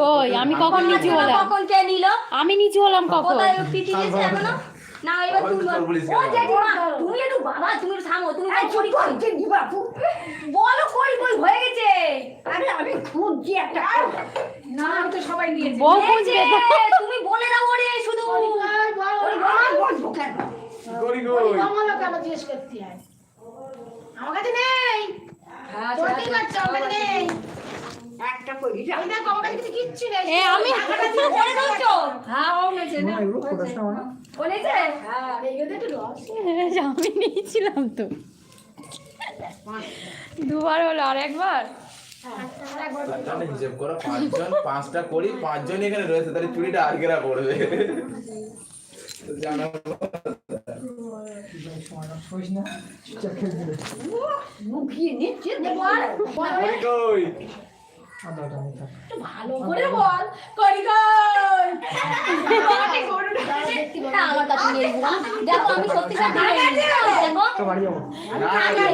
কই আমি কখন নিচু হলাম? কখন কে নিল? আমি নিচু হলাম কখন? কোথায় পিটি দিয়েছে এখনো? না এবার তুমি ও জেঠিমা তুমি একটু বাবা তুমি একটু থামো তুমি করি করি বাপু বলো কই কই হয়ে গেছে। আরে আমি খুঁজছি একটা না আমি তো সবাই নিয়েছি বউ খুঁজবে তুমি বলে দাও ওরে শুধু ওরে বলবো কেন করি কই মামালো কেন জিজ্ঞেস করতে হয়? আমার কাছে নেই। তোর কি বাচ্চা আমার কাছে নেই। একটা করি আমি দেখো আমার কাছে কিছু কিচ্ছু নেই। এ আমি বলে দাও তো হ্যাঁ ও মেছে না এগুলো ফটোসটা আমার বলেছে হ্যাঁ এইগুলো একটু রস। আমি নিয়েছিলাম তো দুবার হলো আর একবার তাহলে হিসেব করো 5 জন 5টা করি 5 জন এখানে রয়েছে তাহলে চুরিটা আর কেরা করবে জানো মুখিয়ে নিচ্ছে বল করি কই ভালো করে বল করি কই না আমার কাছে নেই দেখো আমি সত্যি সত্যি দেখো না